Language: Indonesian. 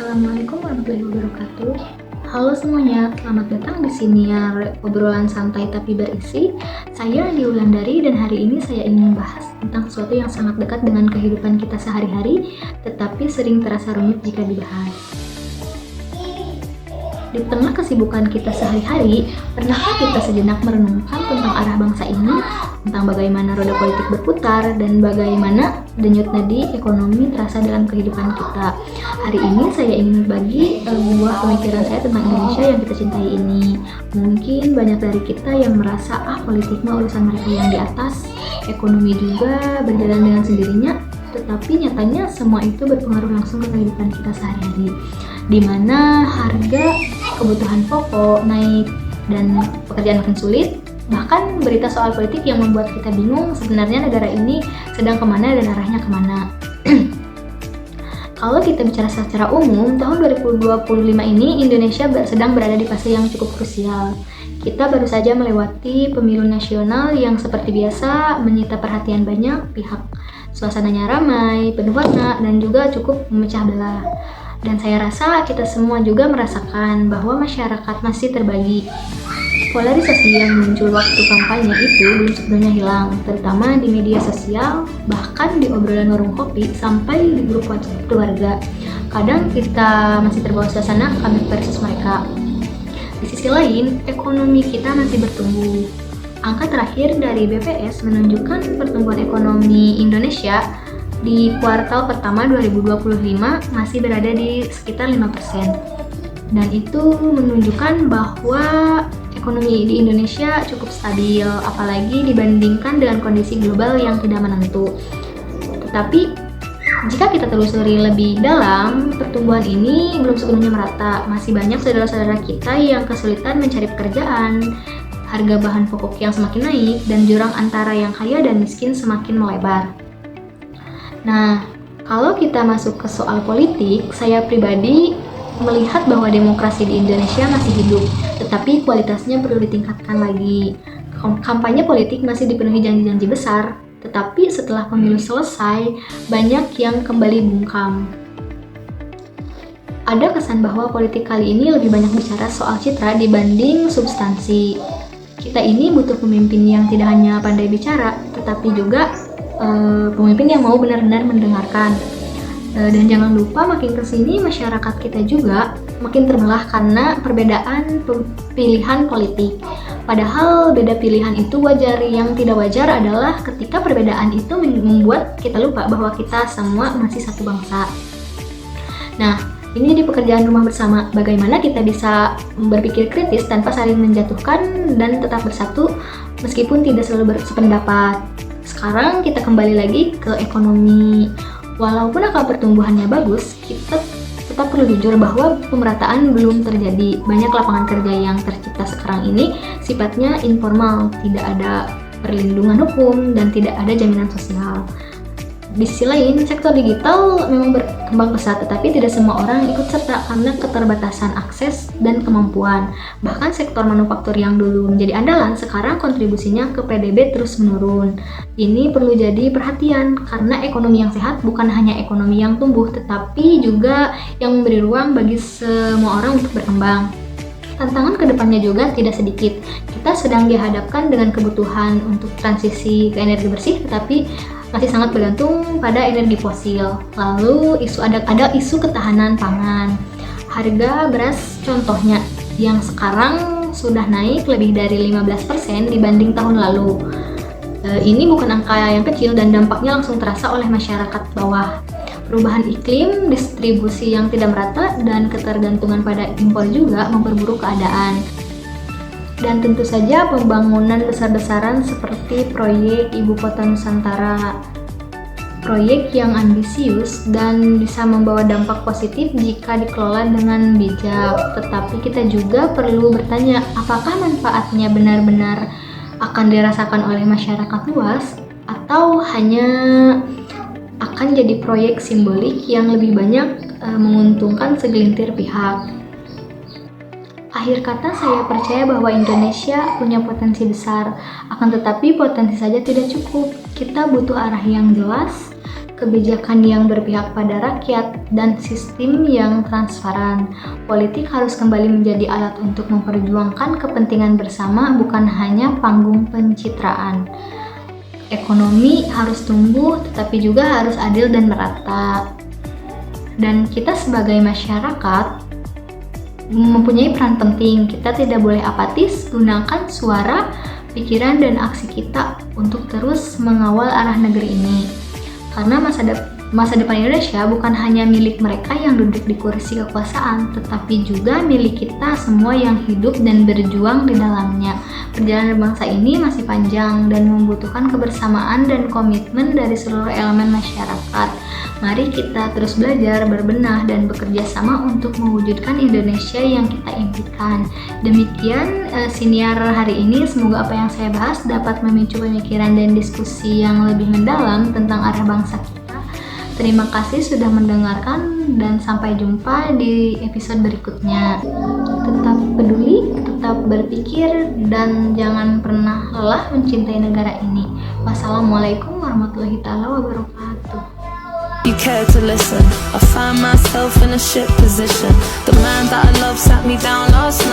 Assalamualaikum warahmatullahi wabarakatuh. Halo semuanya, selamat datang di siniar obrolan santai tapi berisi. Saya Andi Wulandari dan hari ini saya ingin membahas tentang sesuatu yang sangat dekat dengan kehidupan kita sehari-hari, tetapi sering terasa rumit jika dibahas. Di tengah kesibukan kita sehari-hari, pernahkah kita sejenak merenungkan tentang arah bangsa ini, tentang bagaimana roda politik berputar, dan bagaimana denyut nadi ekonomi terasa dalam kehidupan kita? Hari ini saya ingin berbagi buah pemikiran saya tentang Indonesia yang kita cintai ini. Mungkin banyak dari kita yang merasa politik mah urusan mereka yang di atas, ekonomi juga berjalan dengan sendirinya, tetapi nyatanya semua itu berpengaruh langsung ke kehidupan kita sehari-hari, di mana harga kebutuhan pokok naik dan pekerjaan makin sulit. Bahkan berita soal politik yang membuat kita bingung sebenarnya negara ini sedang kemana dan arahnya kemana. Kalau kita bicara secara umum, tahun 2025 ini Indonesia sedang berada di fase yang cukup krusial. Kita baru saja melewati pemilu nasional yang seperti biasa menyita perhatian banyak pihak. Suasananya ramai, penuh warna, dan juga cukup memecah belah. Dan saya rasa kita semua juga merasakan bahwa masyarakat masih terbagi. Polarisasi yang muncul waktu kampanye itu belum sepenuhnya hilang, terutama di media sosial, bahkan di obrolan warung kopi, sampai di grup WhatsApp keluarga. Kadang kita masih terbawa suasana kami versus mereka. Di sisi lain, ekonomi kita masih bertumbuh. Angka terakhir dari BPS menunjukkan pertumbuhan ekonomi Indonesia di kuartal pertama 2025 masih berada di sekitar 5%. Dan itu menunjukkan bahwa ekonomi di Indonesia cukup stabil, apalagi dibandingkan dengan kondisi global yang tidak menentu. Tetapi, jika kita telusuri lebih dalam, pertumbuhan ini belum sepenuhnya merata. Masih banyak saudara-saudara kita yang kesulitan mencari pekerjaan, harga bahan pokok yang semakin naik, dan jurang antara yang kaya dan miskin semakin melebar. Nah, kalau kita masuk ke soal politik, saya pribadi melihat bahwa demokrasi di Indonesia masih hidup, tetapi kualitasnya perlu ditingkatkan lagi. Kampanye politik masih dipenuhi janji-janji besar, tetapi setelah pemilu selesai, banyak yang kembali bungkam. Ada kesan bahwa politik kali ini lebih banyak bicara soal citra dibanding substansi. Kita ini butuh pemimpin yang tidak hanya pandai bicara, tetapi juga pemimpin yang mau benar-benar mendengarkan. Dan jangan lupa makin kesini masyarakat kita juga makin terbelah karena perbedaan pilihan politik. Padahal beda pilihan itu wajar, yang tidak wajar adalah ketika perbedaan itu membuat kita lupa bahwa kita semua masih satu bangsa. Nah, ini di pekerjaan rumah bersama, bagaimana kita bisa berpikir kritis tanpa saling menjatuhkan dan tetap bersatu meskipun tidak selalu bersependapat. Sekarang kita kembali lagi ke ekonomi. Walaupun angka pertumbuhannya bagus, kita tetap perlu jujur bahwa pemerataan belum terjadi. Banyak lapangan kerja yang tercipta sekarang ini sifatnya informal, tidak ada perlindungan hukum dan tidak ada jaminan sosial. Di sisi lain, sektor digital memang berkembang pesat, tetapi tidak semua orang ikut serta karena keterbatasan akses dan kemampuan. Bahkan sektor manufaktur yang dulu menjadi andalan, sekarang kontribusinya ke PDB terus menurun. Ini perlu jadi perhatian, karena ekonomi yang sehat bukan hanya ekonomi yang tumbuh, tetapi juga yang memberi ruang bagi semua orang untuk berkembang. Tantangan kedepannya juga tidak sedikit. Kita sedang dihadapkan dengan kebutuhan untuk transisi ke energi bersih, tetapi masih sangat bergantung pada energi fosil. Lalu ada isu ketahanan pangan. Harga beras contohnya yang sekarang sudah naik lebih dari 15% dibanding tahun lalu. Ini bukan angka yang kecil dan dampaknya langsung terasa oleh masyarakat bawah. Perubahan iklim, distribusi yang tidak merata, dan ketergantungan pada impor juga memperburuk keadaan. Dan tentu saja pembangunan besar-besaran seperti proyek Ibu Kota Nusantara. Proyek yang ambisius dan bisa membawa dampak positif jika dikelola dengan bijak. Tetapi kita juga perlu bertanya, apakah manfaatnya benar-benar akan dirasakan oleh masyarakat luas, atau hanya akan jadi proyek simbolik yang lebih banyak menguntungkan segelintir pihak. Akhir kata, saya percaya bahwa Indonesia punya potensi besar, akan tetapi potensi saja tidak cukup. Kita butuh arah yang jelas, kebijakan yang berpihak pada rakyat, dan sistem yang transparan. Politik harus kembali menjadi alat untuk memperjuangkan kepentingan bersama, bukan hanya panggung pencitraan. Ekonomi harus tumbuh, tetapi juga harus adil dan merata. Dan kita sebagai masyarakat mempunyai peran penting. Kita tidak boleh apatis, gunakan suara, pikiran, dan aksi kita untuk terus mengawal arah negeri ini. Karena masa depan Indonesia bukan hanya milik mereka yang duduk di kursi kekuasaan, tetapi juga milik kita semua yang hidup dan berjuang di dalamnya. Perjalanan bangsa ini masih panjang dan membutuhkan kebersamaan dan komitmen dari seluruh elemen masyarakat. Mari kita terus belajar, berbenah, dan bekerja sama untuk mewujudkan Indonesia yang kita impikan. Demikian siniar hari ini. Semoga apa yang saya bahas dapat memicu pemikiran dan diskusi yang lebih mendalam tentang arah bangsa kita. Terima kasih sudah mendengarkan dan sampai jumpa di episode berikutnya. Tetap peduli, tetap berpikir, dan jangan pernah lelah mencintai negara ini. Wassalamualaikum warahmatullahi wabarakatuh. You care to listen. I find myself in a shit position. The man that I love sat me down last night.